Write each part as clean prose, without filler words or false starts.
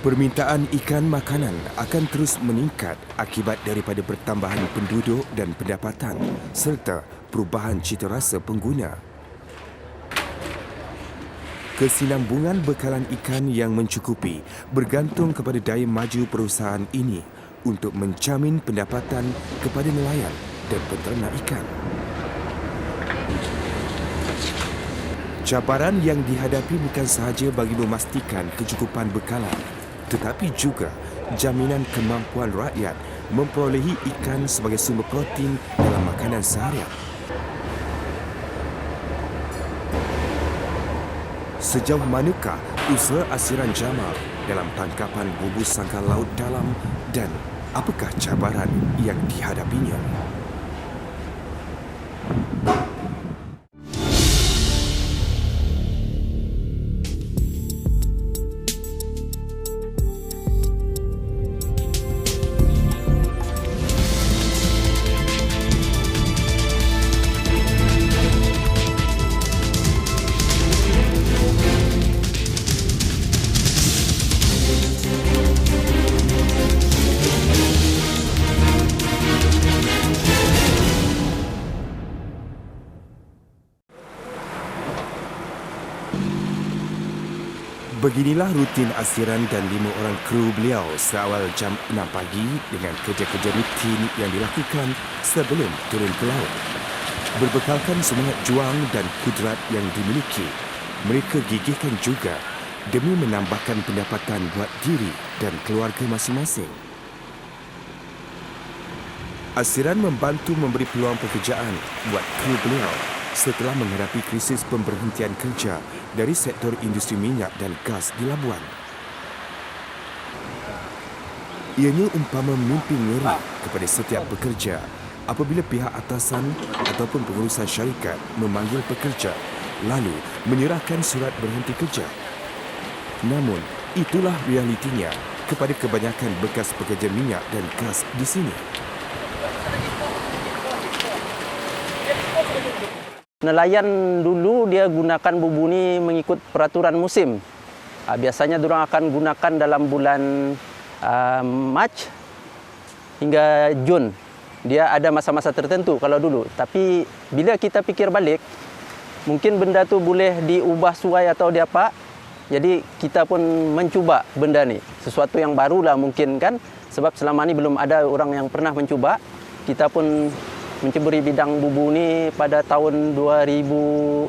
Permintaan ikan makanan akan terus meningkat akibat daripada bertambahan penduduk dan pendapatan serta perubahan citarasa pengguna. Kesinambungan bekalan ikan yang mencukupi bergantung kepada daya maju perusahaan ini untuk menjamin pendapatan kepada nelayan dan penternak ikan. Cabaran yang dihadapi bukan sahaja bagi memastikan kecukupan bekalan, tetapi juga jaminan kemampuan rakyat memperolehi ikan sebagai sumber protein dalam makanan seharian. Sejauh manakah usaha Asiran Jamal dalam tangkapan bubu sangkar laut dalam dan apakah cabaran yang dihadapinya? Beginilah rutin Asiran dan 5 orang kru beliau seawal jam 6 pagi dengan kerja-kerja rutin yang dilakukan sebelum turun ke laut. Berbekalkan semangat juang dan kudrat yang dimiliki, mereka gigihkan juga demi menambahkan pendapatan buat diri dan keluarga masing-masing. Asiran membantu memberi peluang pekerjaan buat kru beliau setelah menghadapi krisis pemberhentian kerja dari sektor industri minyak dan gas di Labuan. Ianya umpama mimpi ngeri kepada setiap pekerja apabila pihak atasan ataupun pengurusan syarikat memanggil pekerja lalu menyerahkan surat berhenti kerja. Namun, itulah realitinya kepada kebanyakan bekas pekerja minyak dan gas di sini. Nelayan dulu dia gunakan bubu ni mengikut peraturan musim. Biasanya diorang akan gunakan dalam bulan Mac hingga Jun. Dia ada masa-masa tertentu kalau dulu. Tapi bila kita fikir balik, mungkin benda tu boleh diubah suai atau diapa. Jadi kita pun mencuba benda ni. Sesuatu yang barulah mungkin kan. Sebab selama ni belum ada orang yang pernah mencuba. Kita pun menceburi bidang bubu ni pada tahun 2008.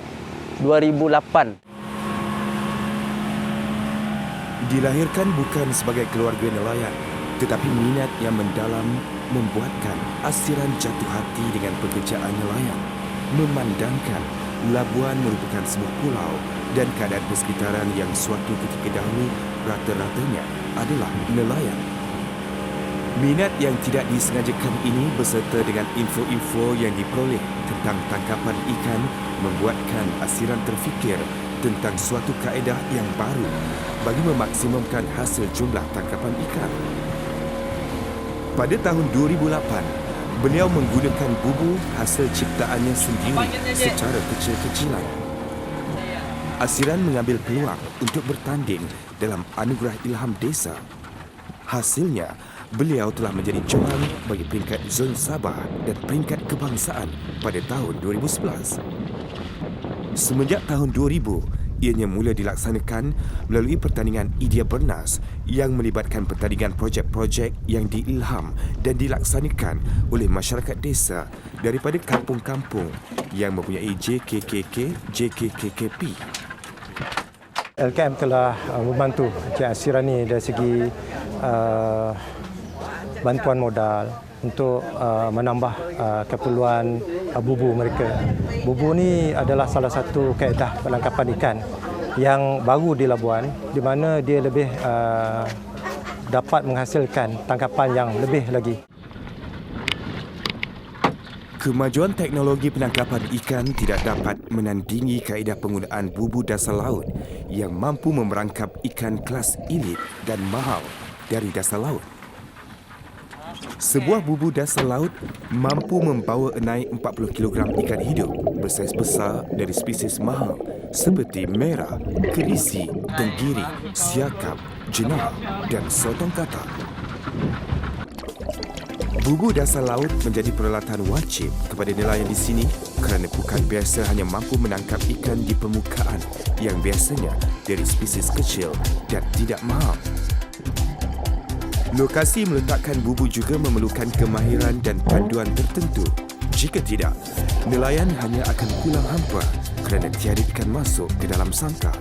Dilahirkan bukan sebagai keluarga nelayan, tetapi minat yang mendalam membuatkan Asiran jatuh hati dengan pekerjaan nelayan, memandangkan Labuan merupakan sebuah pulau dan keadaan persekitaran yang suatu ketika dahulu rata-ratanya adalah nelayan. Minat yang tidak disengajakan ini beserta dengan info-info yang diperoleh tentang tangkapan ikan membuatkan Asiran terfikir tentang suatu kaedah yang baru bagi memaksimumkan hasil jumlah tangkapan ikan. Pada tahun 2008, beliau menggunakan bubu hasil ciptaannya sendiri secara kecil-kecilan. Asiran mengambil peluang untuk bertanding dalam Anugerah Ilham Desa. Hasilnya, beliau telah menjadi juara bagi peringkat Zon Sabah dan peringkat kebangsaan pada tahun 2011. Semenjak tahun 2000, ianya mula dilaksanakan melalui pertandingan Idea Bernas yang melibatkan pertandingan projek-projek yang diilham dan dilaksanakan oleh masyarakat desa daripada kampung-kampung yang mempunyai JKKK, JKKKP. LKM telah membantu Asiran ini dari segi bantuan modal untuk menambah keperluan bubu mereka. Bubu ni adalah salah satu kaedah penangkapan ikan yang baru di Labuan, di mana dia lebih dapat menghasilkan tangkapan yang lebih lagi. Kemajuan teknologi penangkapan ikan tidak dapat menandingi kaedah penggunaan bubu dasar laut yang mampu memerangkap ikan kelas elit dan mahal dari dasar laut. Sebuah bubu dasar laut mampu membawa naik 40 kg ikan hidup bersaiz besar dari spesies mahal seperti merah, kerisi, tenggiri, siakap, jenah dan sotong katak. Bubu dasar laut menjadi peralatan wajib kepada nelayan di sini kerana bukan biasa hanya mampu menangkap ikan di permukaan yang biasanya dari spesies kecil dan tidak mahal. Lokasi meletakkan bubu juga memerlukan kemahiran dan panduan tertentu. Jika tidak, nelayan hanya akan pulang hampa kerana tiada ikan masuk ke dalam sangkar.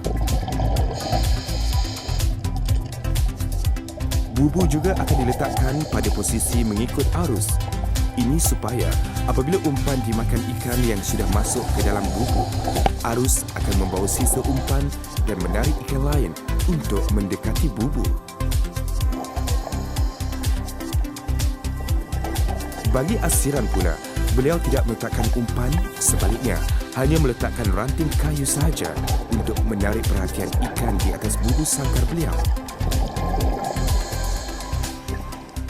Bubu juga akan diletakkan pada posisi mengikut arus. Ini supaya apabila umpan dimakan ikan yang sudah masuk ke dalam bubu, arus akan membawa sisa umpan dan menarik ikan lain untuk mendekati bubu. Bagi asiran pula, beliau tidak meletakkan umpan, sebaliknya hanya meletakkan ranting kayu sahaja untuk menarik perhatian ikan di atas bubu sangkar beliau.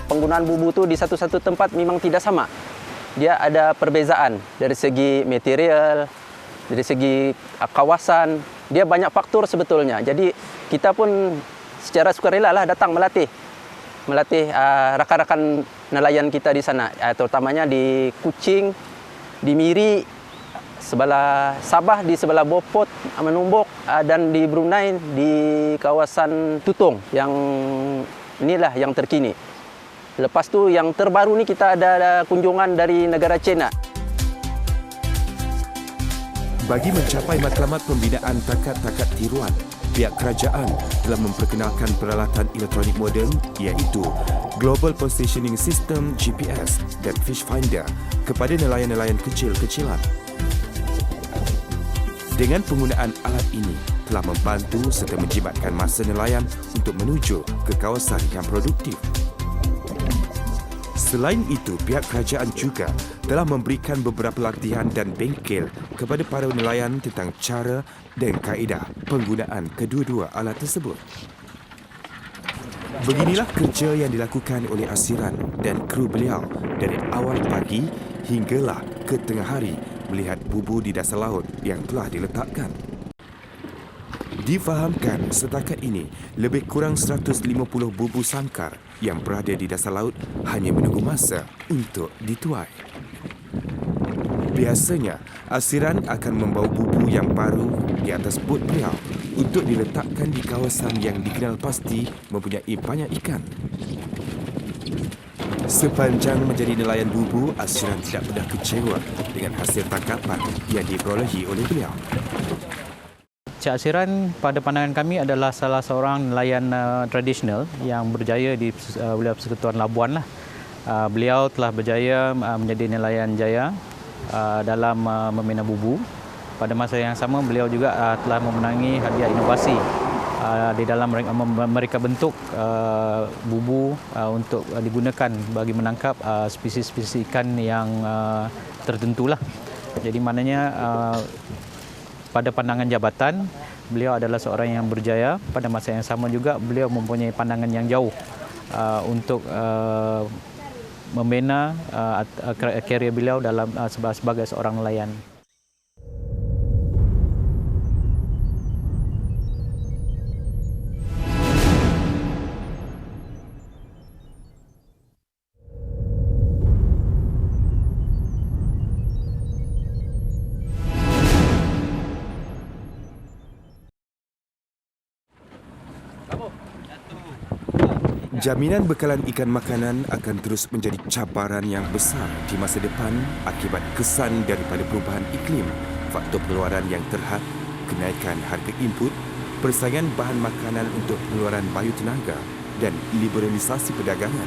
Penggunaan bubu tu di satu-satu tempat memang tidak sama. Dia ada perbezaan dari segi material, dari segi kawasan. Dia banyak faktor sebetulnya. Jadi kita pun secara sukarela lah datang melatih rakan-rakan nelayan kita di sana, terutamanya di Kuching, di Miri, sebelah Sabah, di sebelah Beaufort, Menumbuk, dan di Brunei di kawasan Tutong. Yang inilah yang terkini. Lepas tu yang terbaru ni kita ada kunjungan dari negara China. Bagi mencapai matlamat pembinaan takat-takat tiruan, pihak kerajaan telah memperkenalkan peralatan elektronik moden iaitu Global Positioning System GPS dan Fish Finder kepada nelayan-nelayan kecil-kecilan. Dengan penggunaan alat ini telah membantu serta menjimatkan masa nelayan untuk menuju ke kawasan yang produktif. Selain itu, pihak kerajaan juga telah memberikan beberapa latihan dan bengkel kepada para nelayan tentang cara dan kaedah penggunaan kedua-dua alat tersebut. Beginilah kerja yang dilakukan oleh asiran dan kru beliau dari awal pagi hinggalah ke tengah hari melihat bubu di dasar laut yang telah diletakkan. Difahamkan setakat ini lebih kurang 150 bubu sangkar yang berada di dasar laut hanya menunggu masa untuk dituai. Biasanya, asiran akan membawa bubu yang baru di atas bot beliau untuk diletakkan di kawasan yang dikenal pasti mempunyai banyak ikan. Sepanjang menjadi nelayan bubu, asiran tidak pernah kecewa dengan hasil tangkapan yang diperolehi oleh beliau. Cik Asiran pada pandangan kami adalah salah seorang nelayan tradisional yang berjaya di wilayah Persekutuan Labuan lah. Beliau telah berjaya menjadi nelayan jaya dalam membina bubu. Pada masa yang sama beliau juga telah memenangi hadiah inovasi di dalam mereka bentuk bubu untuk digunakan bagi menangkap spesies-spesies ikan yang tertentulah. Jadi maknanya pada pandangan jabatan, beliau adalah seorang yang berjaya. Pada masa yang sama juga, beliau mempunyai pandangan yang jauh untuk membina karier beliau dalam sebagai seorang nelayan. Jaminan bekalan ikan makanan akan terus menjadi cabaran yang besar di masa depan akibat kesan daripada perubahan iklim, faktor pengeluaran yang terhad, kenaikan harga input, persaingan bahan makanan untuk pengeluaran bayu tenaga dan liberalisasi perdagangan.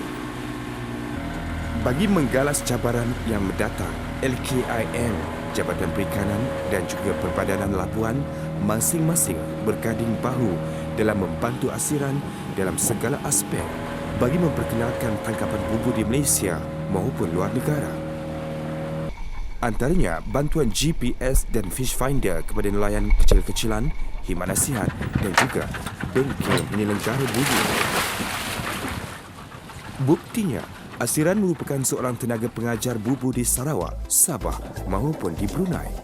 Bagi menggalas cabaran yang mendatang, LKIM, Jabatan Perikanan dan juga Perbadanan Labuan masing-masing berganding bahu dalam membantu asiran dalam segala aspek bagi memperkenalkan tangkapan bubu di Malaysia maupun luar negara. Antaranya bantuan GPS dan Fish Finder kepada nelayan kecil-kecilan, khidmat nasihat dan juga bengkel penyelenggara bubu. Buktinya, asiran merupakan seorang tenaga pengajar bubu di Sarawak, Sabah maupun di Brunei.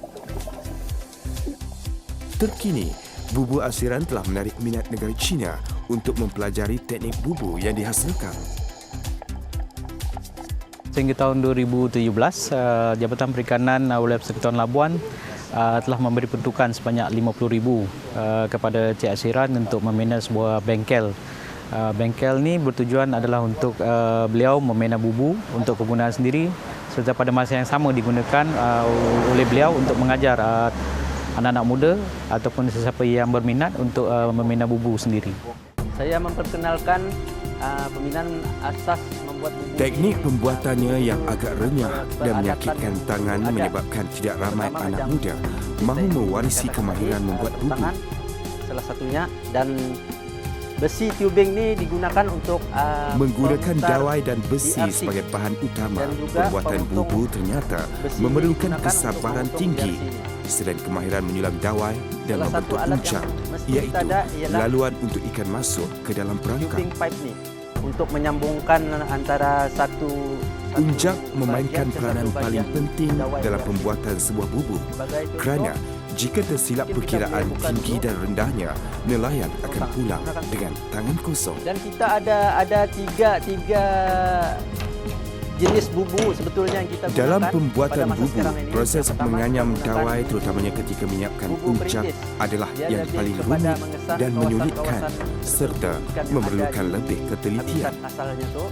Terkini, Bubu asiran telah menarik minat negara China untuk mempelajari teknik bubu yang dihasilkan. Sehingga tahun 2017, Jabatan Perikanan Wilayah Persekutuan Labuan telah memberi peruntukan sebanyak 50,000 kepada Cik Asiran untuk membina sebuah bengkel. Bengkel ni bertujuan adalah untuk beliau membina bubu untuk kegunaan sendiri, serta pada masa yang sama digunakan oleh beliau untuk mengajar anak-anak muda ataupun sesiapa yang berminat untuk membina bubu sendiri. Saya memperkenalkan pembinaan asas membuat bubu. Teknik pembuatannya yang agak renyah dan menyakitkan tangan menyebabkan tidak ramai anak muda mahu mewarisi kemahiran membuat bubu. Salah satunya, dan besi tubing ni digunakan untuk menggunakan dawai dan besi sebagai bahan utama. Pembuatan bubu ternyata memerlukan kesabaran tinggi selain kemahiran menyulam dawai dan membentuk uncap, iaitu laluan untuk ikan masuk ke dalam perangkap. Tubing pipe ni untuk menyambungkan antara satu Uncap memainkan peranan paling penting dalam pembuatan sebuah bubu kerana jika tersilap perkiraan tinggi dan rendahnya, nelayan akan pulang dengan tangan kosong. Dan kita ada tiga jenis bubu sebetulnya yang kita gunakan. Dalam pembuatan pada masa bubu, sekarang ini. proses Pertama, menganyam kita dawai terutamanya ketika menyiapkan bubu uncap perintis. adalah Dia yang lebih paling kepada rumit mengesah dan menyulitkan kawasan-kawasan serta ikan yang memerlukan ada di lebih ketelitian. habitat asalnya tu.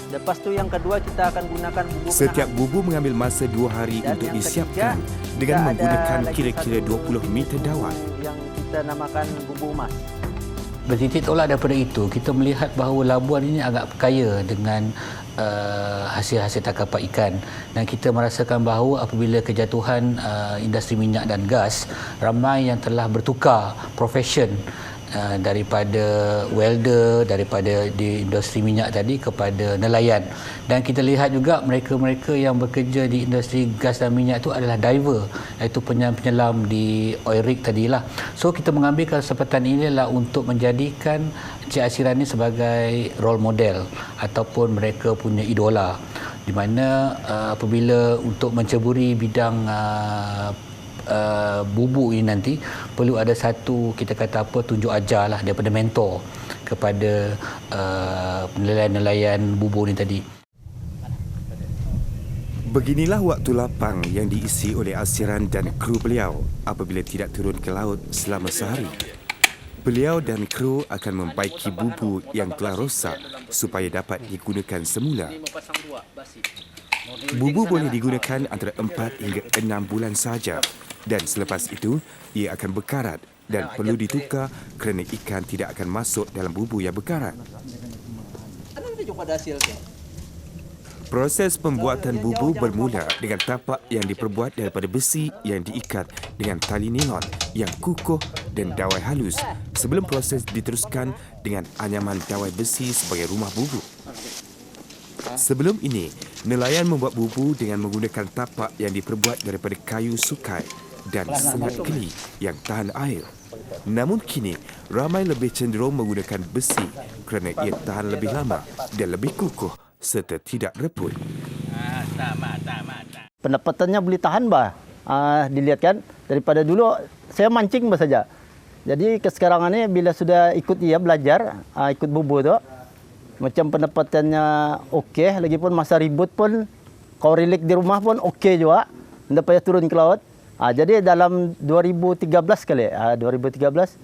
Lepas tu yang kedua kita akan gunakan bubu Setiap penahan. bubu mengambil masa 2 hari Dan untuk yang disiapkan ketiga, dengan kita menggunakan ada lagi kira-kira satu 20 meter dawai. yang kita namakan bubu emas. Bertitik tolak daripada itu, kita melihat bahawa Labuan ini agak kaya dengan hasil-hasil tangkapan ikan, dan kita merasakan bahawa apabila kejatuhan industri minyak dan gas, ramai yang telah bertukar profession daripada welder, daripada di industri minyak tadi kepada nelayan. Dan kita lihat juga mereka-mereka yang bekerja di industri gas dan minyak itu adalah diver, iaitu penyelam di oil rig tadilah. So kita mengambil kesempatan ini adalah untuk menjadikan Cik Asiran ini sebagai role model ataupun mereka punya idola, di mana apabila untuk menceburi bidang bubu ini nanti perlu ada satu, kita kata apa, tunjuk ajar lah daripada mentor kepada nelayan-nelayan bubu ini tadi. Beginilah waktu lapang yang diisi oleh Asiran dan kru beliau apabila tidak turun ke laut selama sehari. Beliau dan kru akan membaiki bubu yang telah rosak supaya dapat digunakan semula. Bubu boleh digunakan antara 4 hingga 6 bulan saja, dan selepas itu ia akan berkarat dan perlu ditukar kerana ikan tidak akan masuk dalam bubu yang berkarat. Proses pembuatan bubu bermula dengan tapak yang diperbuat daripada besi yang diikat dengan tali nilon yang kukuh dan dawai halus sebelum proses diteruskan dengan anyaman dawai besi sebagai rumah bubu. Sebelum ini, nelayan membuat bubu dengan menggunakan tapak yang diperbuat daripada kayu sukai dan sengat keli yang tahan air. Namun kini, ramai lebih cenderung menggunakan besi kerana ia tahan lebih lama dan lebih kukuh serta tidak reput. Pendapatannya boleh tahan bah. Dilihat kan, daripada dulu saya mancing bah saja. Jadi ke sekarang ini bila sudah ikut ia belajar, ikut bubu tu, macam pendapatannya okey, lagipun masa ribut pun kau relax di rumah pun okey juga. Tidak payah turun ke laut. Jadi dalam 2013 kali, 2013,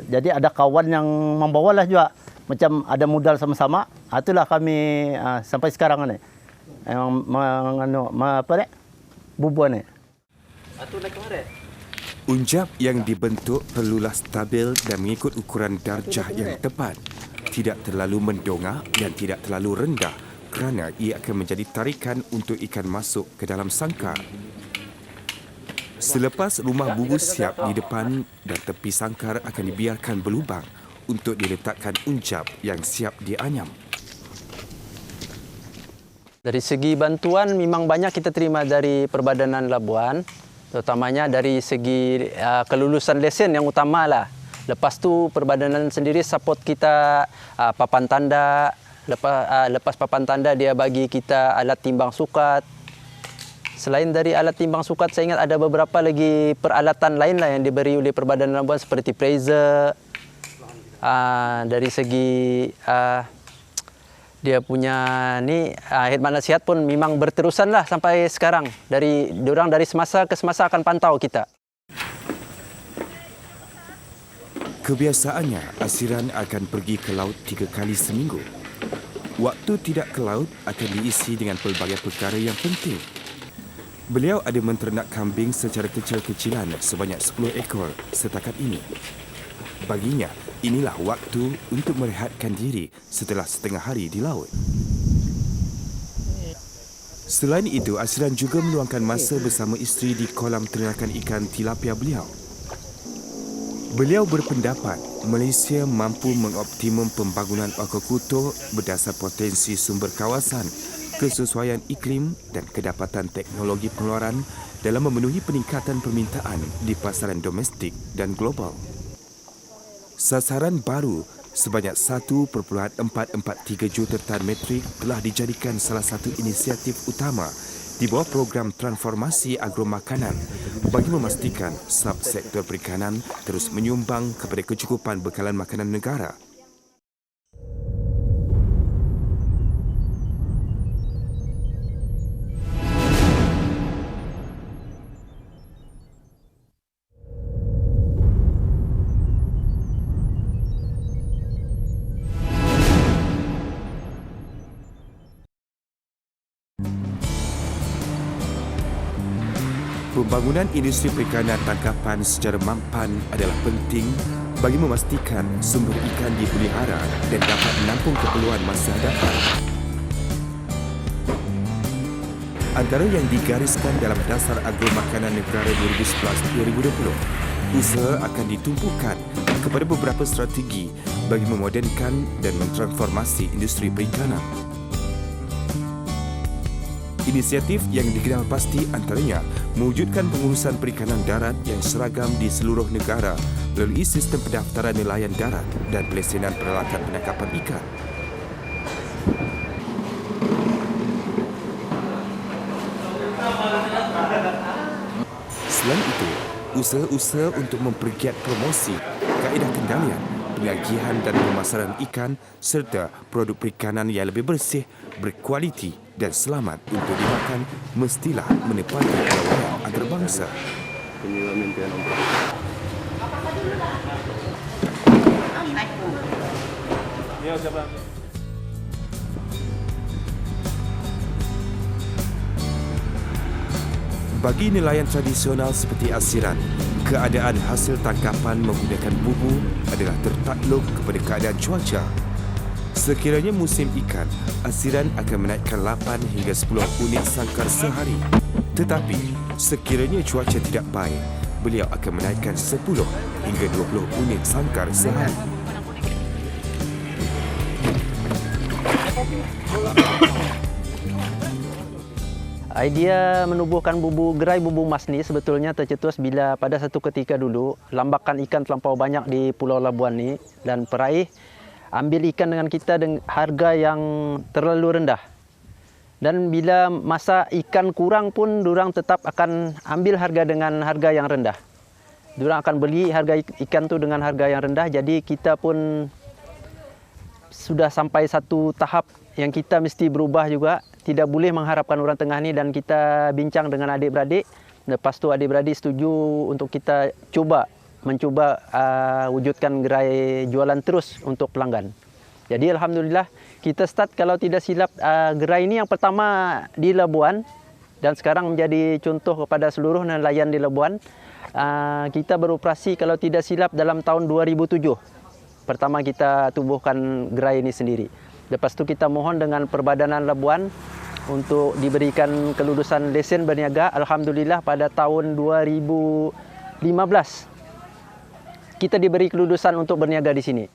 jadi ada kawan yang membawalah juga. Macam ada modal sama-sama. Itulah kami sampai sekarang ni. Bubu ni. Uncap yang dibentuk perlulah stabil dan mengikut ukuran darjah yang tepat. Tidak terlalu mendongak dan tidak terlalu rendah kerana ia akan menjadi tarikan untuk ikan masuk ke dalam sangkar. Selepas rumah bubu siap di depan dan tepi sangkar akan dibiarkan berlubang untuk diletakkan uncap yang siap dianyam. Dari segi bantuan memang banyak kita terima dari Perbadanan Labuan, terutamanya dari segi kelulusan lesen yang utamalah. Lepas tu Perbadanan sendiri support kita papan tanda. Lepas papan tanda dia bagi kita alat timbang sukat. Selain dari alat timbang sukat, saya ingat ada beberapa lagi peralatan lain lah yang diberi oleh Perbadanan Labuan seperti praiser. Dari segi dia punya ni khidmat nasihat pun memang berterusan lah sampai sekarang. Diorang dari semasa ke semasa akan pantau kita. Kebiasaannya, Asiran akan pergi ke laut 3 kali seminggu. Waktu tidak ke laut akan diisi dengan pelbagai perkara yang penting. Beliau ada menternak kambing secara kecil-kecilan sebanyak 10 ekor setakat ini. Baginya, inilah waktu untuk merehatkan diri setelah setengah hari di laut. Selain itu, Asiran juga meluangkan masa bersama isteri di kolam ternakan ikan tilapia beliau. Beliau berpendapat Malaysia mampu mengoptimum pembangunan akuakultur berdasar potensi sumber kawasan, kesesuaian iklim dan kedapatan teknologi pengeluaran dalam memenuhi peningkatan permintaan di pasaran domestik dan global. Sasaran baru sebanyak 1.443 juta tan metrik telah dijadikan salah satu inisiatif utama di bawah program transformasi agromakanan bagi memastikan subsektor perikanan terus menyumbang kepada kecukupan bekalan makanan negara. Pembangunan industri perikanan tangkapan secara mampan adalah penting bagi memastikan sumber ikan dipelihara dan dapat menampung keperluan masa hadapan. Antara yang digariskan dalam Dasar Agromakanan Negara 2011-2020, usaha akan ditumpukan kepada beberapa strategi bagi memodernkan dan mentransformasi industri perikanan. Inisiatif yang dikenal pasti antaranya mewujudkan pengurusan perikanan darat yang seragam di seluruh negara melalui sistem pendaftaran nelayan darat dan pelesenan peralatan penangkapan ikan. Selain itu, usaha-usaha untuk mempergiat promosi, kaedah kendalian, pengagihan dan pemasaran ikan serta produk perikanan yang lebih bersih, berkualiti dan selamat untuk dimakan mestilah menepati perlawanan antarabangsa. Bagi nelayan tradisional seperti Asiran, keadaan hasil tangkapan menggunakan bubu adalah tertakluk kepada keadaan cuaca. Sekiranya musim ikan, Asiran akan menaikkan 8 hingga 10 unit sangkar sehari. Tetapi, sekiranya cuaca tidak baik, beliau akan menaikkan 10 hingga 20 unit sangkar sehari. Idea menubuhkan gerai bubu emas ni sebetulnya tercetus bila pada satu ketika dulu lambakan ikan terlampau banyak di Pulau Labuan ni dan peraih ambil ikan dengan kita dengan harga yang terlalu rendah. Dan bila masa ikan kurang pun diorang tetap akan ambil harga dengan harga yang rendah. Diorang akan beli harga ikan tu dengan harga yang rendah, jadi kita pun sudah sampai satu tahap yang kita mesti berubah juga. Tidak boleh mengharapkan orang tengah ni dan kita bincang dengan adik-beradik. Lepas tu adik-beradik setuju untuk kita mencuba wujudkan gerai jualan terus untuk pelanggan. Jadi alhamdulillah kita start kalau tidak silap gerai ini yang pertama di Labuan dan sekarang menjadi contoh kepada seluruh nelayan di Labuan. Kita beroperasi kalau tidak silap dalam tahun 2007. Pertama kita tubuhkan gerai ini sendiri. Lepas tu kita mohon dengan Perbadanan Labuan untuk diberikan kelulusan lesen berniaga. Alhamdulillah pada tahun 2015 kita diberi kelulusan untuk berniaga di sini.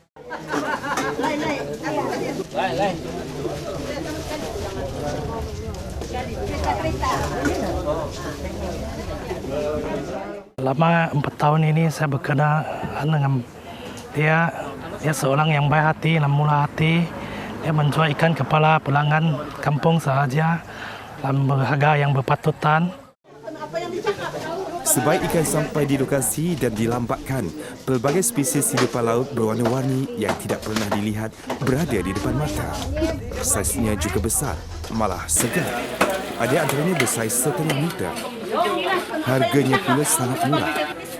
Selama 4 tahun ini saya bekerja dengan dia seorang yang baik hati dan murah hati. Dia menjual ikan kepala pelanggan kampung sahaja. dalam harga yang berpatutan. Sebaik ikan sampai di lokasi dan dilambatkan, pelbagai spesies hidupan laut berwarna-warni yang tidak pernah dilihat berada di depan mata. Saiznya juga besar, malah segar. Ada antaranya bersaiz 1,5 meter. Harganya pula sangat murah.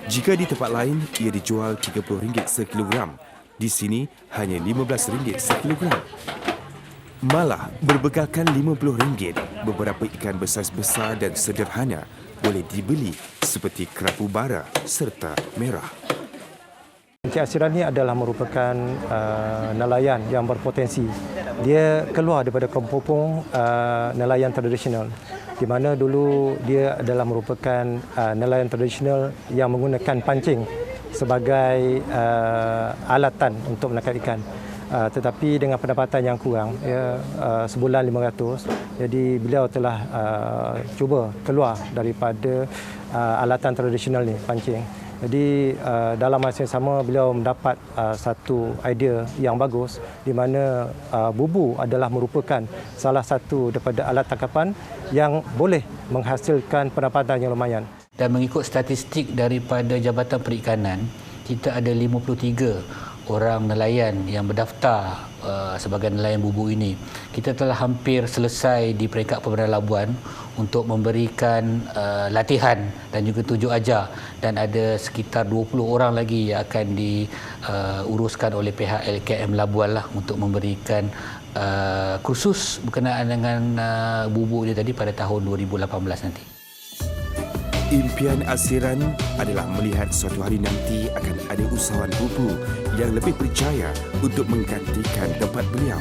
Jika di tempat lain, ia dijual RM30 sekilogram. Di sini hanya RM15 sekilogram. Malah, berbekalkan RM50, beberapa ikan bersaiz besar dan sederhana boleh dibeli seperti kerapu bara serta merah. Encik Asiran ini adalah merupakan nelayan yang berpotensi. Dia keluar daripada kampung nelayan tradisional, di mana dulu dia adalah merupakan nelayan tradisional yang menggunakan pancing sebagai alatan untuk menangkap ikan. Tetapi dengan pendapatan yang kurang, sebulan 500, jadi beliau telah cuba keluar daripada alatan tradisional ni, pancing. Jadi dalam masa yang sama beliau mendapat satu idea yang bagus, di mana bubu adalah merupakan salah satu daripada alat tangkapan yang boleh menghasilkan pendapatan yang lumayan. Dan mengikut statistik daripada Jabatan Perikanan, kita ada 53 orang nelayan yang berdaftar sebagai nelayan bubu ini. Kita telah hampir selesai di peringkat Pemberdayaan Labuan untuk memberikan latihan dan juga tunjuk ajar, dan ada sekitar 20 orang lagi yang akan diuruskan oleh pihak LKM Labuan lah untuk memberikan kursus berkenaan dengan bubu ini tadi pada tahun 2018 nanti. Impian Asiran adalah melihat suatu hari nanti akan ada usahawan bubu yang lebih berjaya untuk menggantikan tempat beliau.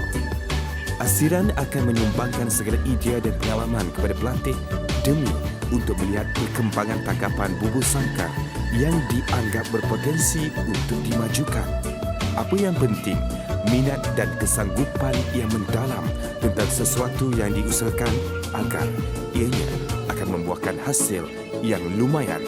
Asiran akan menyumbangkan segala idea dan pengalaman kepada pelatih demi untuk melihat perkembangan tangkapan bubu sangkar yang dianggap berpotensi untuk dimajukan. Apa yang penting, minat dan kesanggupan yang mendalam tentang sesuatu yang diusahakan agar ianya akan membuahkan hasil yang lumayan.